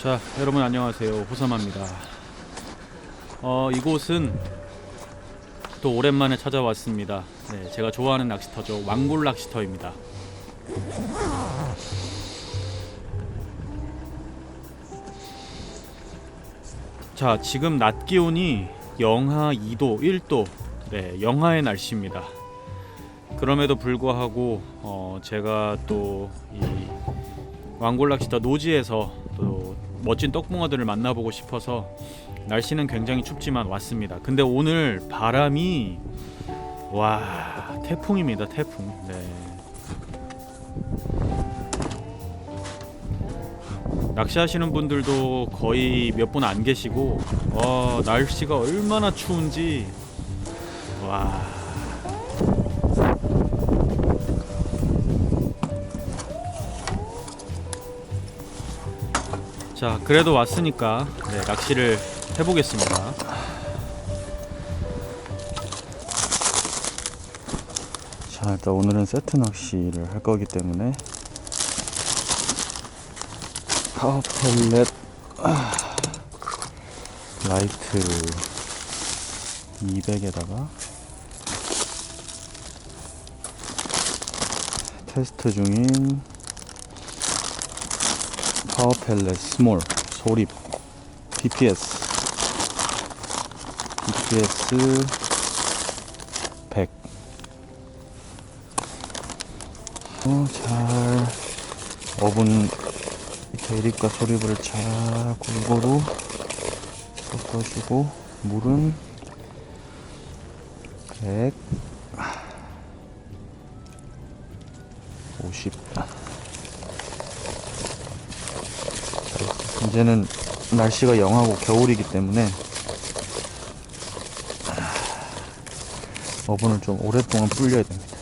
자, 여러분 안녕하세요. 호사마입니다. 이곳은 또 오랜만에 찾아왔습니다. 네, 제가 좋아하는 낚시터죠. 왕굴 낚시터입니다. 자, 지금 낮 기온이 영하 2도, 1도, 네, 영하의 날씨입니다. 그럼에도 불구하고 제가 또 이 왕굴 낚시터 노지에서 또 멋진 떡붕어들을 만나보고 싶어서 날씨는 굉장히 춥지만 왔습니다. 근데 오늘 바람이 와, 태풍입니다. 태풍. 네. 낚시하시는 분들도 거의 몇 분 안 계시고 날씨가 얼마나 추운지 와. 자, 그래도 왔으니까 낚시를 해보겠습니다. 자, 일단 오늘은 세트 낚시를 할 거기 때문에 파워 펠렛 라이트 200에다가 테스트 중인 파워 펠렛 스몰 소립 BPS 100 잘 어분 대립과 소립을 잘 골고루 섞어주고 물은 150. 이제는 날씨가 영하고 겨울이기 때문에 어분을 좀 오랫동안 불려야 됩니다.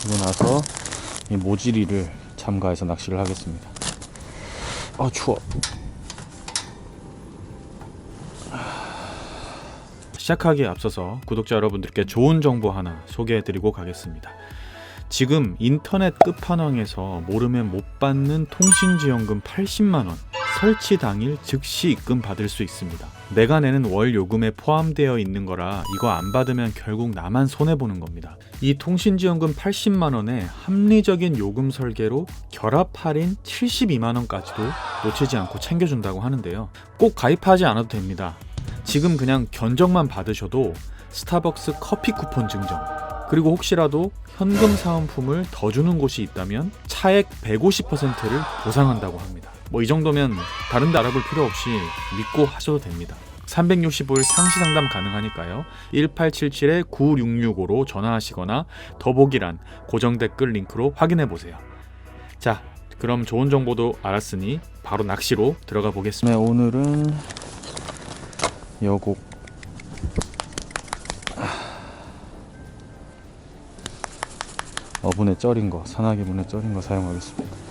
그러고 나서 이 모지리를 참가해서 낚시를 하겠습니다. 추워. 시작하기에 앞서서 구독자 여러분들께 좋은 정보 하나 소개해드리고 가겠습니다. 지금 인터넷 끝판왕에서 모르면 못 받는 통신지원금 80만원 설치 당일 즉시 입금 받을 수 있습니다. 내가 내는 월 요금에 포함되어 있는 거라 이거 안 받으면 결국 나만 손해보는 겁니다. 이 통신지원금 80만원에 합리적인 요금 설계로 결합 할인 72만원까지도 놓치지 않고 챙겨준다고 하는데요. 꼭 가입하지 않아도 됩니다. 지금 그냥 견적만 받으셔도 스타벅스 커피 쿠폰 증정, 그리고 혹시라도 현금 사은품을 더 주는 곳이 있다면 차액 150%를 보상한다고 합니다. 이 정도면 다른 데 알아볼 필요 없이 믿고 하셔도 됩니다. 365일 상시 상담 가능하니까요. 1877-9665로 전화하시거나 더보기란 고정 댓글 링크로 확인해 보세요. 자, 그럼 좋은 정보도 알았으니 바로 낚시로 들어가 보겠습니다. 네, 오늘은 여곡 어분에 쩔인 거, 산화기 분에 쩔인 거 사용하겠습니다.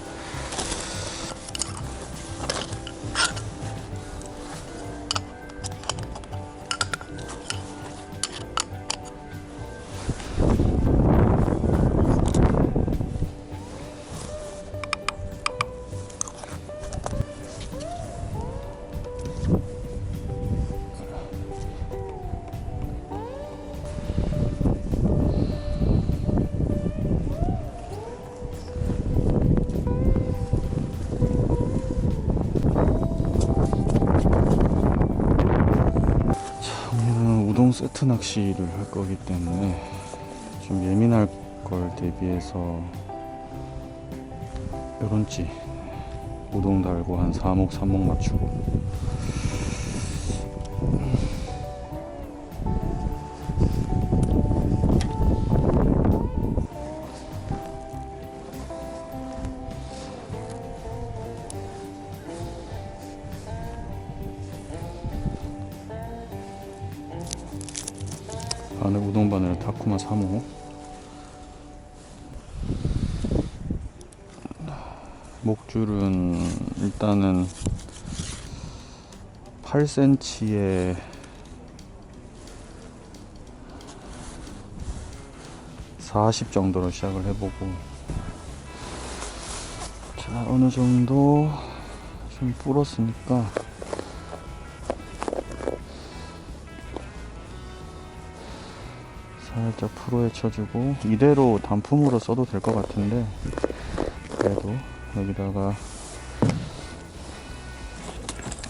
우동 세트 낚시를 할 거기 때문에 좀 예민할 걸 대비해서 요런지 우동 달고 한 4목 3목 맞추고 안에 우동 바늘 타쿠마 3호 목줄은 일단은 8cm에 40 정도로 시작을 해보고 자, 어느 정도 좀 불었으니까 살짝 프로에 쳐주고, 이대로 단품으로 써도 될 것 같은데, 그래도 여기다가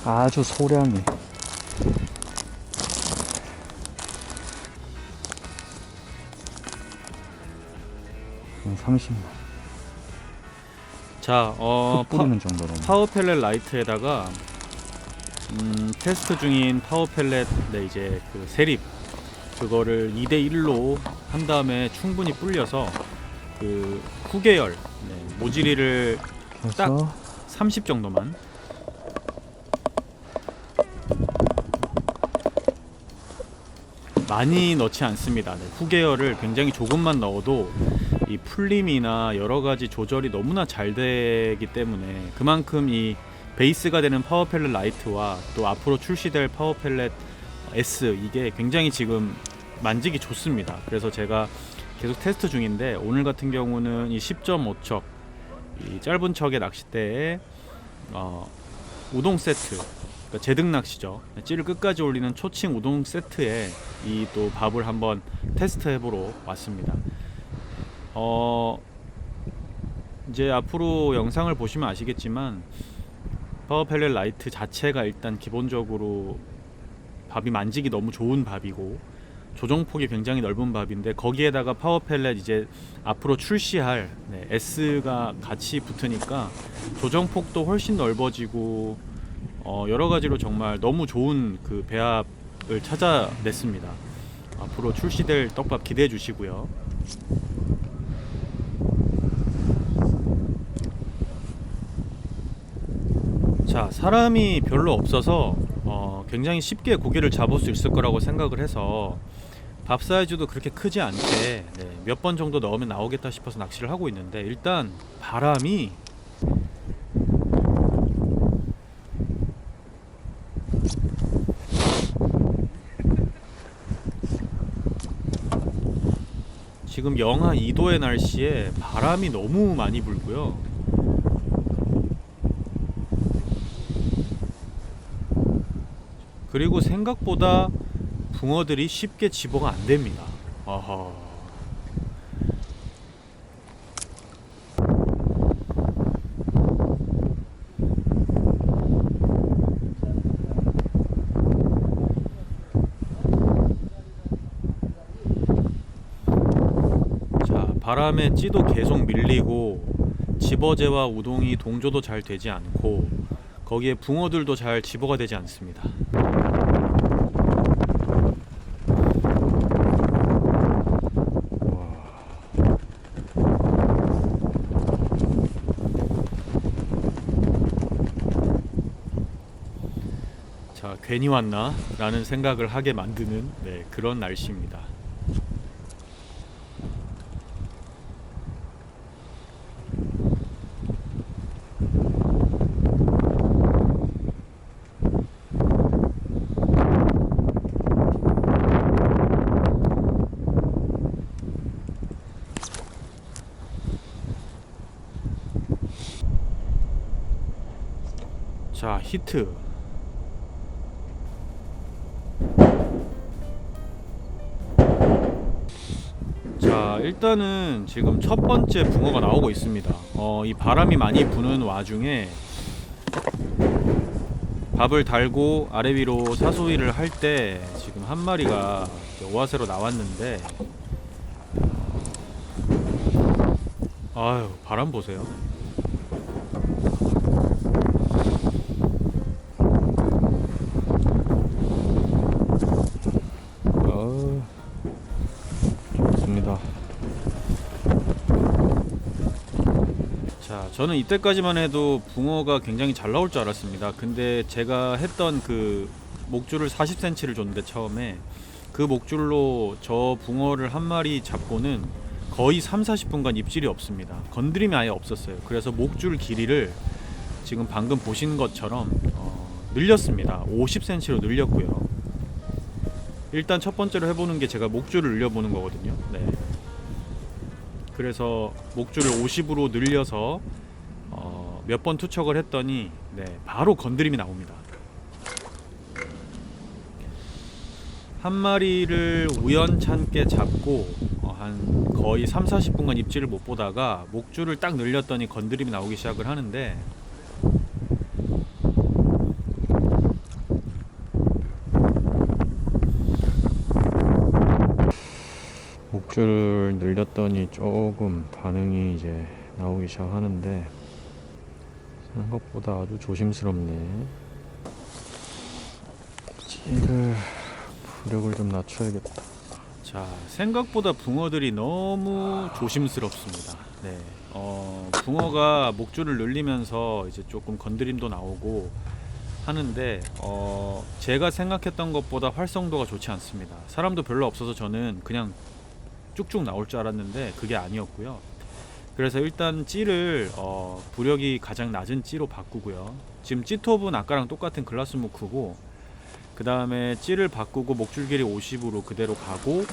아주 소량의 30만 자, 뿌리는 정도로. 파워 펠렛 라이트에다가 테스트 중인 파워 펠렛 이제 그 세립 그거를 2대 1로 한 다음에 충분히 불려서 그 후계열 모질이를 딱 해서 30 정도만 많이 넣지 않습니다. 후계열을 굉장히 조금만 넣어도 이 풀림이나 여러 가지 조절이 너무나 잘 되기 때문에 그만큼 이 베이스가 되는 파워 펠렛 라이트와 또 앞으로 출시될 파워 펠렛 S 이게 굉장히 지금 만지기 좋습니다. 그래서 제가 계속 테스트 중인데 오늘 같은 경우는 이 10.5척 이 짧은 척의 낚싯대에 우동 세트, 그러니까 제등 낚시죠. 찌를 끝까지 올리는 초칭 우동 세트에 이 또 밥을 한번 테스트 해보러 왔습니다. 이제 앞으로 영상을 보시면 아시겠지만 파워 펠렛 라이트 자체가 일단 기본적으로 밥이 만지기 너무 좋은 밥이고 조정폭이 굉장히 넓은 밥인데 거기에다가 파워 펠렛 이제 앞으로 출시할 S가 같이 붙으니까 조정폭도 훨씬 넓어지고 여러 가지로 정말 너무 좋은 그 배합을 찾아냈습니다. 앞으로 출시될 떡밥 기대해 주시고요. 자, 사람이 별로 없어서 굉장히 쉽게 고기를 잡을 수 있을 거라고 생각을 해서 밥 사이즈도 그렇게 크지 않게 몇 번 정도 넣으면 나오겠다 싶어서 낚시를 하고 있는데 일단 바람이 지금 영하 2도의 날씨에 바람이 너무 많이 불고요. 그리고 생각보다 붕어들이 쉽게 집어가 안 됩니다. 아하. 자, 바람에 찌도 계속 밀리고 집어제와 우동이 동조도 잘 되지 않고 거기에 붕어들도 잘 집어가 되지 않습니다. 자, 괜히 왔나? 라는 생각을 하게 만드는 그런 날씨입니다. 자, 히트. 자, 일단은 지금 첫 번째 붕어가 나오고 있습니다. 이 바람이 많이 부는 와중에 밥을 달고 아래 위로 사소리를 할 때 지금 한 마리가 오아새로 나왔는데 아유, 바람 보세요. 좋습니다. 자, 저는 이때까지만 해도 붕어가 굉장히 잘 나올 줄 알았습니다. 근데 제가 했던 그 목줄을 40cm를 줬는데 처음에 그 목줄로 저 붕어를 한 마리 잡고는 거의 3-40분간 입질이 없습니다. 건드림이 아예 없었어요. 그래서 목줄 길이를 지금 방금 보신 것처럼 늘렸습니다. 50cm로 늘렸고요. 일단 첫 번째로 해보는 게 제가 목줄을 늘려보는 거거든요. 그래서 목줄을 50으로 늘려서 몇 번 투척을 했더니 바로 건드림이 나옵니다. 한 마리를 우연찮게 잡고 한 거의 3-40분간 입질을 못 보다가 목줄을 딱 늘렸더니 건드림이 나오기 시작을 하는데, 목줄을 늘렸더니 조금 반응이 이제 나오기 시작하는데 생각보다 아주 조심스럽네. 찌를 부력을 좀 낮춰야겠다. 자, 생각보다 붕어들이 너무 조심스럽습니다. 붕어가 목줄을 늘리면서 이제 조금 건드림도 나오고 하는데 제가 생각했던 것보다 활성도가 좋지 않습니다. 사람도 별로 없어서 저는 그냥 쭉쭉 나올 줄 알았는데 그게 아니었고요. 그래서 일단 찌를 부력이 가장 낮은 찌로 바꾸고요. 지금 찌톱은 아까랑 똑같은 글라스무크고, 그 다음에 찌를 바꾸고 목줄 길이 50으로 그대로 가고,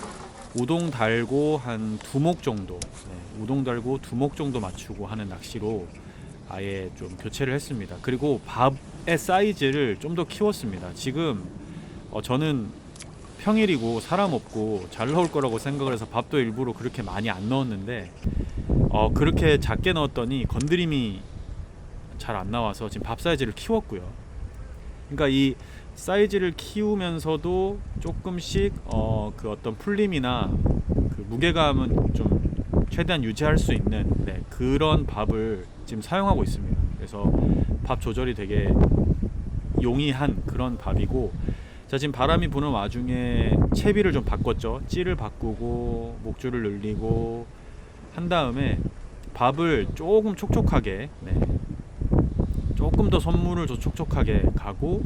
우동 달고 한 2목 정도, 우동 달고 2목 정도 맞추고 하는 낚시로 아예 좀 교체를 했습니다. 그리고 밥의 사이즈를 좀 더 키웠습니다. 지금 저는 평일이고 사람 없고 잘 나올 거라고 생각을 해서 밥도 일부러 그렇게 많이 안 넣었는데 그렇게 작게 넣었더니 건드림이 잘 안 나와서 지금 밥 사이즈를 키웠고요. 그러니까 이 사이즈를 키우면서도 조금씩 그 어떤 풀림이나 그 무게감은 좀 최대한 유지할 수 있는 그런 밥을 지금 사용하고 있습니다. 그래서 밥 조절이 되게 용이한 그런 밥이고, 자, 지금 바람이 부는 와중에 채비를 좀 바꿨죠. 찌를 바꾸고 목줄을 늘리고 한 다음에 밥을 조금 촉촉하게, 조금 더 선물을 더 촉촉하게 가고,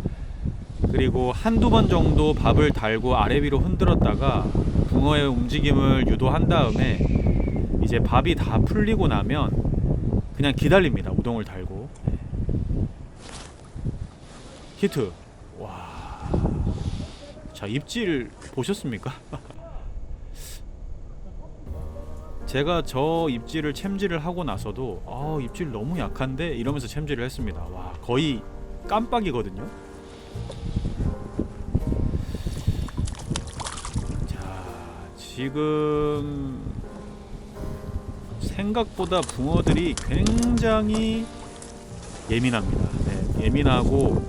그리고 한두 번 정도 밥을 달고 아래 위로 흔들었다가 붕어의 움직임을 유도한 다음에 이제 밥이 다 풀리고 나면 그냥 기다립니다. 우동을 달고. 히트. 와. 자, 입질 보셨습니까? 제가 저 입질을 챔질을 하고 나서도 입질 너무 약한데 이러면서 챔질을 했습니다. 와, 거의 깜빡이거든요. 자, 지금 생각보다 붕어들이 굉장히 예민합니다. 예민하고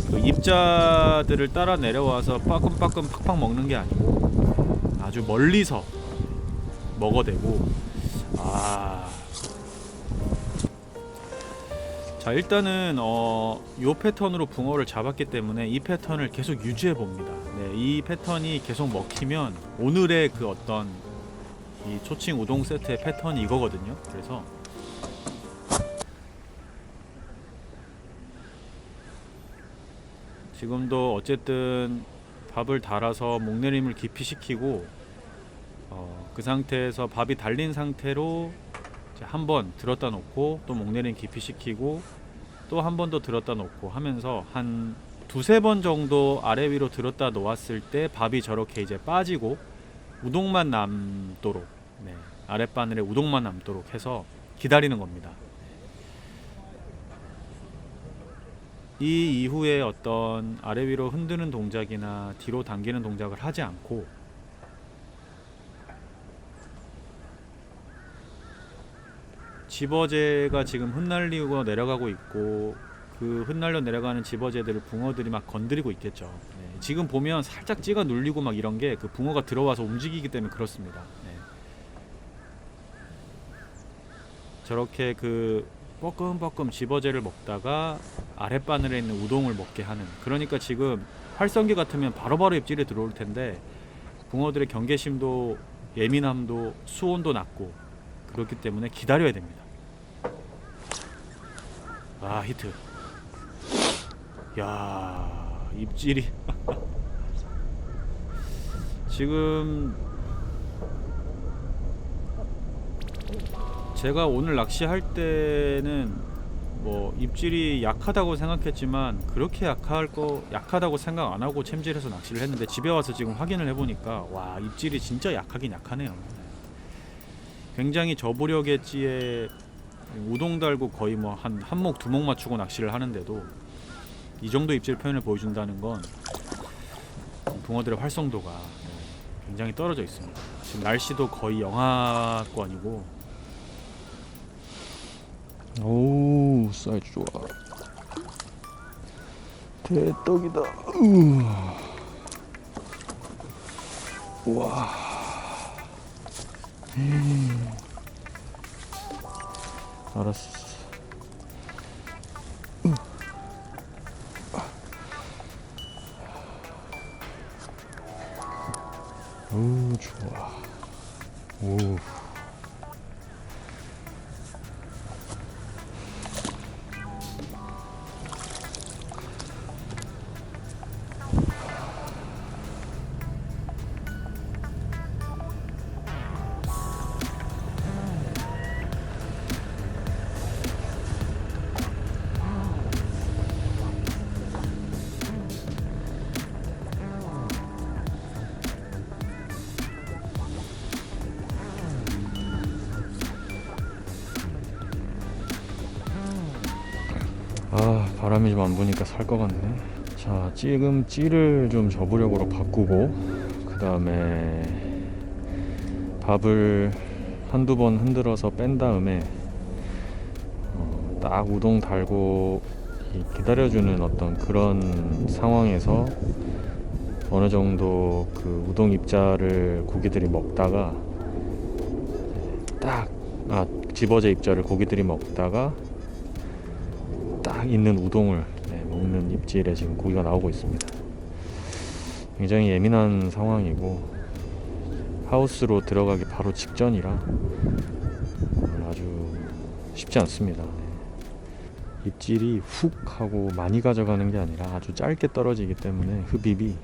그 입자들을 따라 내려와서 빠끔빠끔 팍팍 먹는 게 아니고 아주 멀리서 먹어대고. 자, 일단은 요 패턴으로 붕어를 잡았기 때문에 이 패턴을 계속 유지해 봅니다. 이 패턴이 계속 먹히면 오늘의 그 어떤 이 초칭 우동 세트의 패턴이 이거거든요. 그래서 지금도 어쨌든 밥을 달아서 목내림을 깊이 시키고 그 상태에서 밥이 달린 상태로 한 번 들었다 놓고 또 목내림 깊이 시키고 또 한 번 더 들었다 놓고 하면서 한 2-3번 정도 아래 위로 들었다 놓았을 때 밥이 저렇게 이제 빠지고 우동만 남도록, 아랫바늘에 우동만 남도록 해서 기다리는 겁니다. 이 이후에 어떤 아래 위로 흔드는 동작이나 뒤로 당기는 동작을 하지 않고 집어제가 지금 흩날리고 내려가고 있고, 그 흩날려 내려가는 집어제들을 붕어들이 막 건드리고 있겠죠. 지금 보면 살짝 찌가 눌리고 막 이런 게 그 붕어가 들어와서 움직이기 때문에 그렇습니다. 저렇게 그 뻐끔뻐끔 집어제를 먹다가 아랫바늘에 있는 우동을 먹게 하는, 그러니까 지금 활성기 같으면 바로바로 입질이 들어올 텐데 붕어들의 경계심도 예민함도 수온도 낮고 그렇기 때문에 기다려야 됩니다. 히트. 야, 입질이 지금 제가 오늘 낚시할 때는 뭐 입질이 약하다고 생각했지만 그렇게 약하다고 생각 안 하고 챔질해서 낚시를 했는데, 집에 와서 지금 확인을 해보니까 와, 입질이 진짜 약하긴 약하네요. 굉장히 저부력의 찌에 우동 달고 거의 뭐 한 목 두 목 맞추고 낚시를 하는데도 이 정도 입질 표현을 보여준다는 건 붕어들의 활성도가 굉장히 떨어져 있습니다. 지금 날씨도 거의 영하권이고. 오, 사이즈 좋아. 대떡이다. 우와. 알았어. 오, 좋아. 오. 아, 바람이 좀 안 부니까 살 것 같네. 자, 지금 찌를 좀 저부력으로 바꾸고, 그 다음에 밥을 한두 번 흔들어서 뺀 다음에 딱 우동 달고 기다려주는 어떤 그런 상황에서 어느 정도 그 우동 입자를 고기들이 먹다가 집어제 입자를 고기들이 먹다가 딱 있는 우동을 먹는 입질에 지금 고기가 나오고 있습니다. 굉장히 예민한 상황이고 하우스로 들어가기 바로 직전이라 아주 쉽지 않습니다. 입질이 훅 하고 많이 가져가는 게 아니라 아주 짧게 떨어지기 때문에 흡입이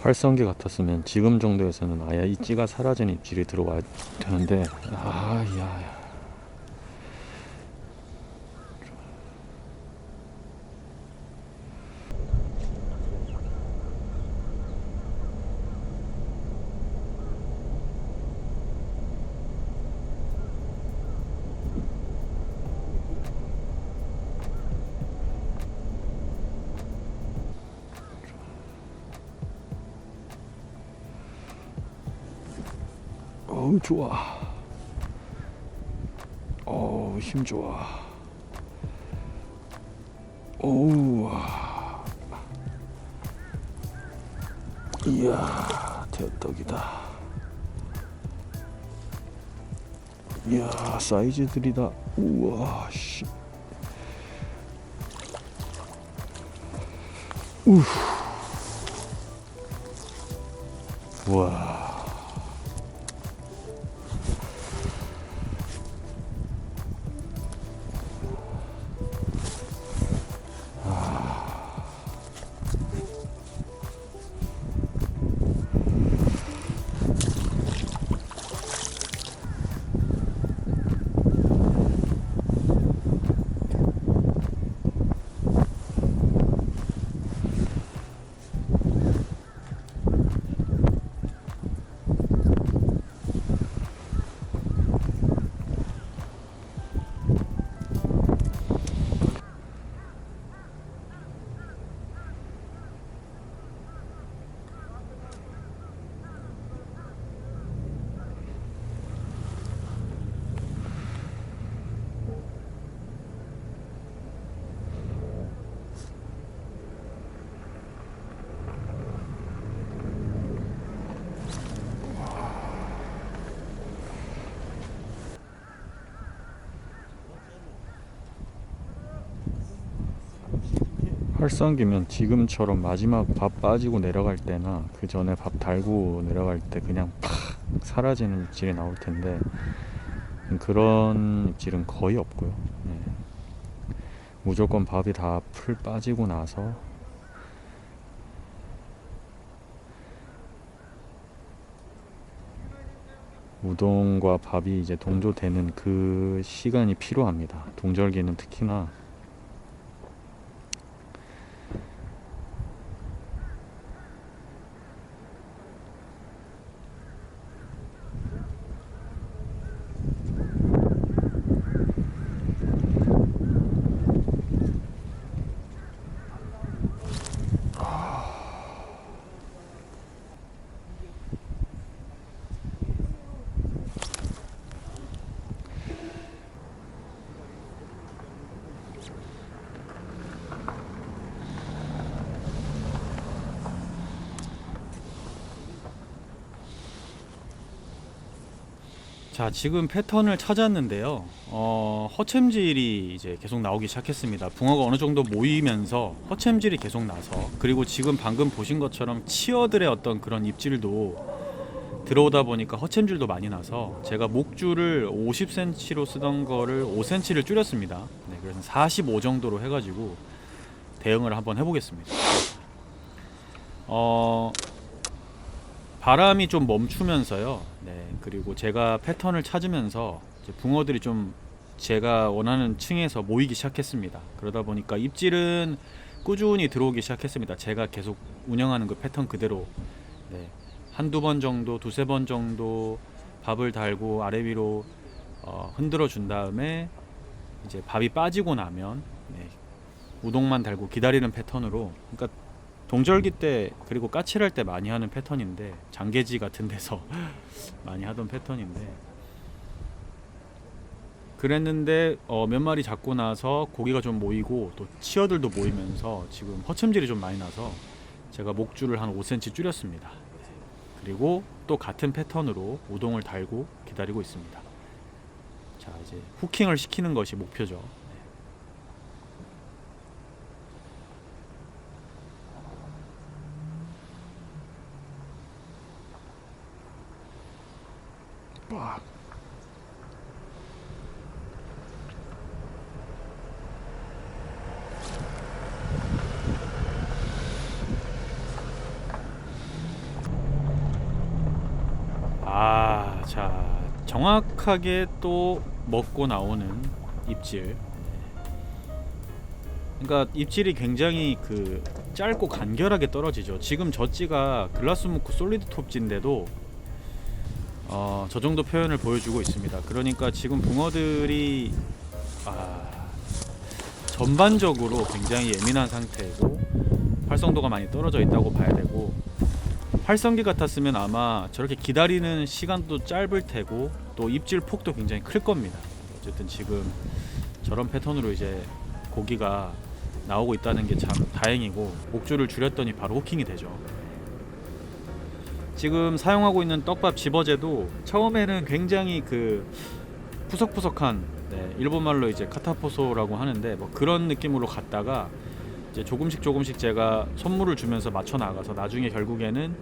활성기 같았으면 지금 정도에서는 아예 이 찌가 사라진 입질이 들어와야 되는데 야. 어우, 좋아. 어우, 힘 좋아. 어우, 이야, 대떡이다. 이야, 사이즈들이다. 우와, 씨. 우와. 활성기면 지금처럼 마지막 밥 빠지고 내려갈 때나 그 전에 밥 달고 내려갈 때 그냥 팍 사라지는 입질이 나올 텐데 그런 입질은 거의 없고요. 네. 무조건 밥이 다 풀 빠지고 나서 우동과 밥이 이제 동조되는 그 시간이 필요합니다. 동절기는 특히나. 자, 지금 패턴을 찾았는데요. 허챔질이 이제 계속 나오기 시작했습니다. 붕어가 어느 정도 모이면서 허챔질이 계속 나서, 그리고 지금 방금 보신 것처럼 치어들의 어떤 그런 입질도 들어오다 보니까 허챔질도 많이 나서 제가 목줄을 50cm로 쓰던 거를 5cm를 줄였습니다. 네, 그래서 45 정도로 해가지고 대응을 한번 해보겠습니다. 바람이 좀 멈추면서요. 네, 그리고 제가 패턴을 찾으면서 이제 붕어들이 좀 제가 원하는 층에서 모이기 시작했습니다. 그러다 보니까 입질은 꾸준히 들어오기 시작했습니다. 제가 계속 운영하는 그 패턴 그대로. 네, 한두 번 정도, 두세 번 정도 밥을 달고 아래 위로 흔들어 준 다음에 이제 밥이 빠지고 나면 네, 우동만 달고 기다리는 패턴으로. 그러니까 동절기 때 그리고 까칠할 때 많이 하는 패턴인데, 장계지 같은 데서 많이 하던 패턴인데, 그랬는데 몇 마리 잡고 나서 고기가 좀 모이고 또 치어들도 모이면서 지금 허챔질이 좀 많이 나서 제가 목줄을 한 5cm 줄였습니다. 그리고 또 같은 패턴으로 우동을 달고 기다리고 있습니다. 자, 이제 후킹을 시키는 것이 목표죠. 자, 정확하게 또 먹고 나오는 입질. 그러니까 입질이 굉장히 그 짧고 간결하게 떨어지죠. 지금 젖지가 글라스무크 솔리드 톱지인데도 저 정도 표현을 보여주고 있습니다. 그러니까 지금 붕어들이 전반적으로 굉장히 예민한 상태고 활성도가 많이 떨어져 있다고 봐야 되고, 활성기 같았으면 아마 저렇게 기다리는 시간도 짧을 테고 또 입질 폭도 굉장히 클 겁니다. 어쨌든 지금 저런 패턴으로 이제 고기가 나오고 있다는 게 참 다행이고, 목줄을 줄였더니 바로 호킹이 되죠. 지금 사용하고 있는 떡밥 집어제도 처음에는 굉장히 그 푸석푸석한, 네, 일본말로 이제 카타포소라고 하는데 뭐 그런 느낌으로 갔다가 이제 조금씩 제가 선물을 주면서 맞춰 나가서 나중에 결국에는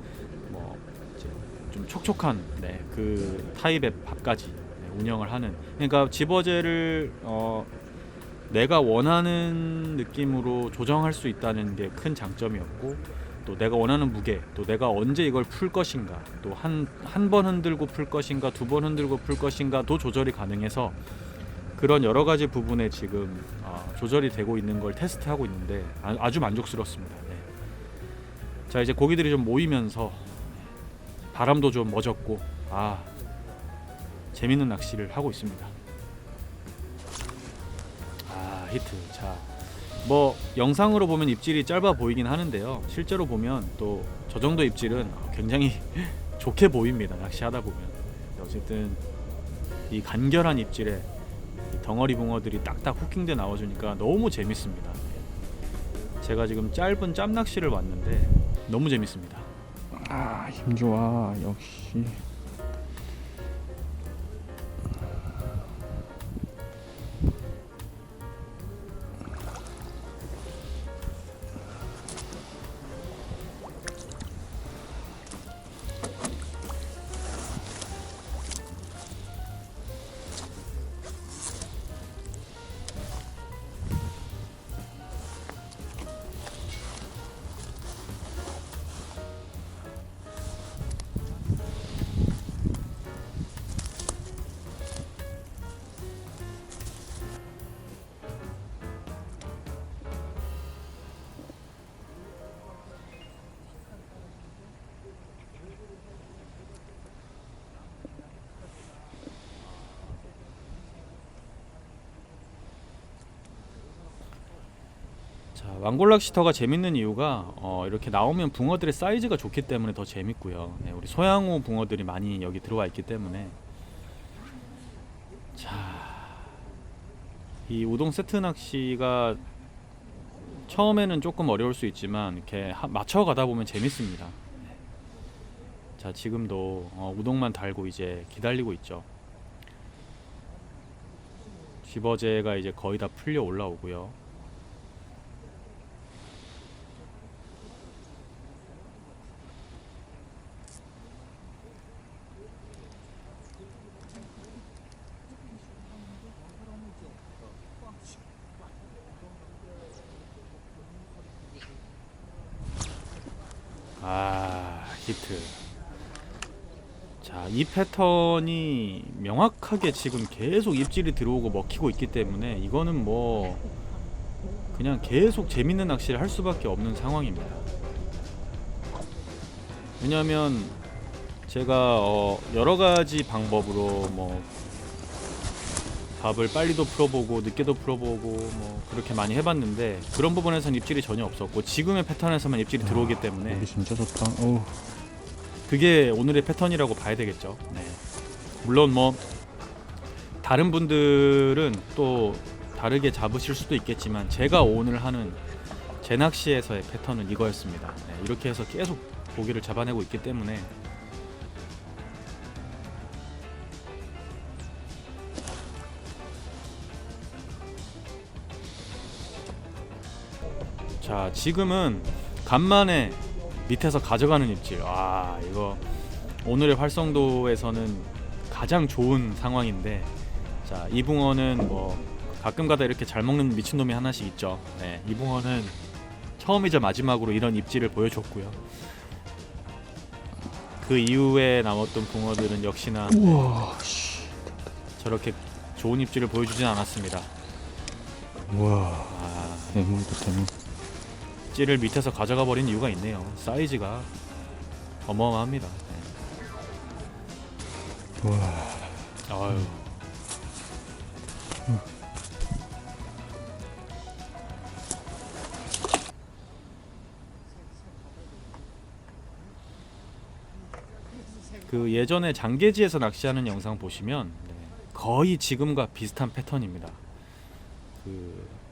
뭐 이제 좀 촉촉한, 네, 그 타입의 밥까지, 네, 운영을 하는. 그러니까 집어제를 내가 원하는 느낌으로 조정할 수 있다는 게 큰 장점이었고, 또 내가 원하는 무게, 또 내가 언제 이걸 풀 것인가, 또 한 번 흔들고 풀 것인가, 두 번 흔들고 풀 것인가도 조절이 가능해서 그런 여러 가지 부분에 지금 조절이 되고 있는 걸 테스트하고 있는데 아주 만족스럽습니다. 네. 자, 이제 고기들이 좀 모이면서 바람도 좀 멎었고 재밌는 낚시를 하고 있습니다. 히트. 자, 뭐 영상으로 보면 입질이 짧아 보이긴 하는데요, 실제로 보면 또 저 정도 입질은 굉장히 좋게 보입니다, 낚시하다 보면. 어쨌든 이 간결한 입질에 이 덩어리 붕어들이 딱딱 후킹돼 나와주니까 너무 재밌습니다. 제가 지금 짧은 짬낚시를 왔는데 너무 재밌습니다. 힘 좋아 역시. 자, 왕골락시터가 재밌는 이유가 이렇게 나오면 붕어들의 사이즈가 좋기 때문에 더 재밌고요. 네, 우리 소양호 붕어들이 많이 여기 들어와 있기 때문에. 자, 이 우동 세트 낚시가 처음에는 조금 어려울 수 있지만 이렇게 맞춰 가다 보면 재밌습니다. 자, 지금도 우동만 달고 이제 기다리고 있죠. 집어제가 이제 거의 다 풀려 올라오고요. 히트. 자, 이 패턴이 명확하게 지금 계속 입질이 들어오고 먹히고 있기 때문에 이거는 뭐 그냥 계속 재밌는 낚시를 할 수밖에 없는 상황입니다. 왜냐하면 제가 여러 가지 방법으로 뭐 밥을 빨리도 풀어보고 늦게도 풀어보고 뭐 그렇게 많이 해봤는데 그런 부분에서는 입질이 전혀 없었고 지금의 패턴에서만 입질이 들어오기 때문에 여기 진짜 좋다. 어우. 그게 오늘의 패턴이라고 봐야 되겠죠. 네. 물론 뭐 다른 분들은 또 다르게 잡으실 수도 있겠지만 제가 오늘 하는 제 낚시에서의 패턴은 이거였습니다. 네. 이렇게 해서 계속 고기를 잡아내고 있기 때문에 자, 지금은 간만에 밑에서 가져가는 입질. 이거 오늘의 활성도에서는 가장 좋은 상황인데, 자, 이 붕어는 뭐 가끔가다 이렇게 잘 먹는 미친놈이 하나씩 있죠. 네, 이 붕어는 처음이자 마지막으로 이런 입질을 보여줬고요. 그 이후에 나왔던 붕어들은 역시나 우와, 씨. 저렇게 좋은 입질을 보여주진 않았습니다. 우와. 대물도 대물. 입질을 밑에서 가져가 버린 이유가 있네요. 사이즈가 어마어마합니다. 네. 우와. 아유. 그 예전에 장계지에서 낚시하는 영상 보시면 거의 지금과 비슷한 패턴입니다. 그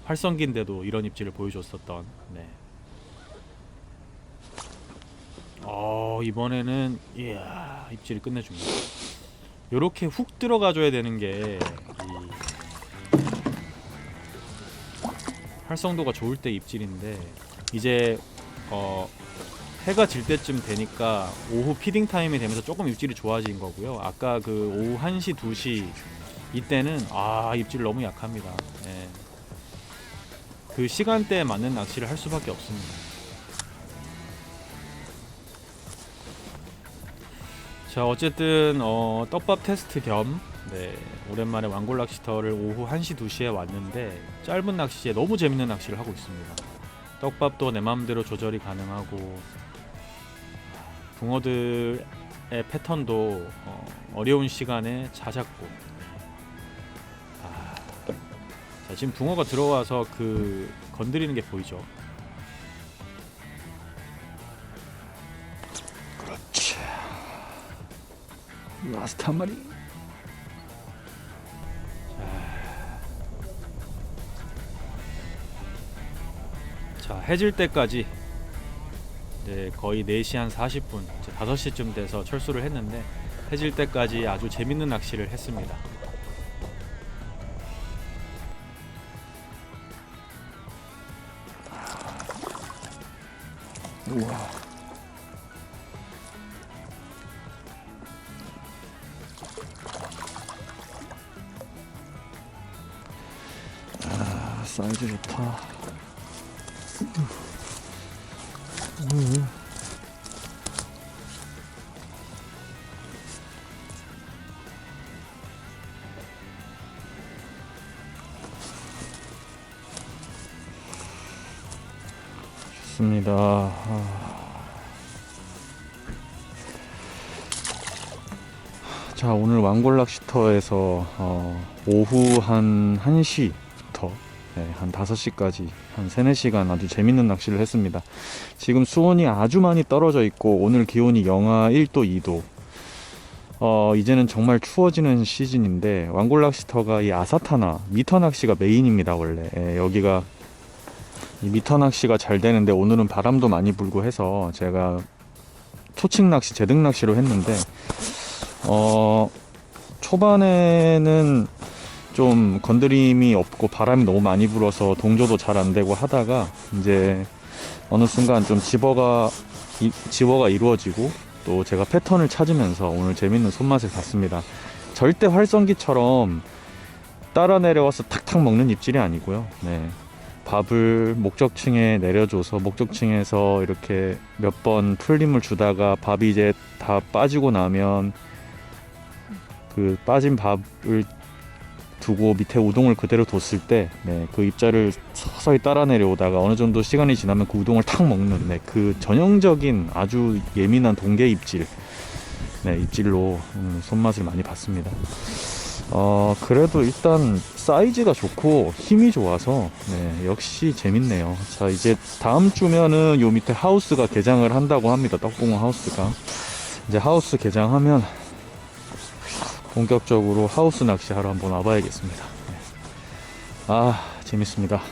활성기인데도 이런 입질을 보여줬었던. 네. 이번에는 이야, 입질이 끝내줍니다. 요렇게 훅 들어가줘야 되는 게 활성도가 좋을 때 입질인데, 이제 해가 질 때쯤 되니까 오후 피딩 타임이 되면서 조금 입질이 좋아진 거고요. 아까 그 오후 1시, 2시 이때는 입질 너무 약합니다. 네. 그 시간대에 맞는 낚시를 할 수밖에 없습니다. 자, 어쨌든 떡밥 테스트 겸 오랜만에 왕골 낚시터를 오후 1시, 2시에 왔는데 짧은 낚시에 너무 재밌는 낚시를 하고 있습니다. 떡밥도 내 마음대로 조절이 가능하고 붕어들의 패턴도 어려운 시간에 잦았고, 자, 지금 붕어가 들어와서 그 건드리는 게 보이죠? 그렇지. 라스트 한 마리. 자, 해질 때까지 거의 4시 한 40분, 5시쯤 돼서 철수를 했는데 해질 때까지 아주 재밌는 낚시를 했습니다. 우와. 사이즈 좋다. 좋습니다. 자, 오늘 왕골 낚시터에서 오후 한 1시부터 네, 한 5시까지 한 3, 4시간 아주 재밌는 낚시를 했습니다. 지금 수온이 아주 많이 떨어져 있고 오늘 기온이 영하 1도, 2도. 이제는 정말 추워지는 시즌인데 왕골 낚시터가 이 아사타나 미터 낚시가 메인입니다. 원래 여기가 이 미터 낚시가 잘 되는데 오늘은 바람도 많이 불고 해서 제가 초측 낚시, 제등 낚시로 했는데 초반에는 좀 건드림이 없고 바람이 너무 많이 불어서 동조도 잘 안 되고 하다가 이제 어느 순간 좀 집어가 이루어지고 또 제가 패턴을 찾으면서 오늘 재밌는 손맛을 봤습니다. 절대 활성기처럼 따라 내려와서 탁탁 먹는 입질이 아니고요. 네. 밥을 목적층에 내려줘서 목적층에서 이렇게 몇 번 풀림을 주다가 밥이 이제 다 빠지고 나면 그 빠진 밥을 두고 밑에 우동을 그대로 뒀을 때, 네, 그 입자를 서서히 따라 내려오다가 어느 정도 시간이 지나면 그 우동을 탁 먹는, 네, 그 전형적인 아주 예민한 동계 입질, 네, 입질로 손맛을 많이 봤습니다. 그래도 일단 사이즈가 좋고 힘이 좋아서, 네, 역시 재밌네요. 자, 이제 다음 주면은 요 밑에 하우스가 개장을 한다고 합니다. 떡봉어 하우스가. 이제 하우스 개장하면 본격적으로 하우스 낚시하러 한번 와봐야겠습니다. 네. 재밌습니다.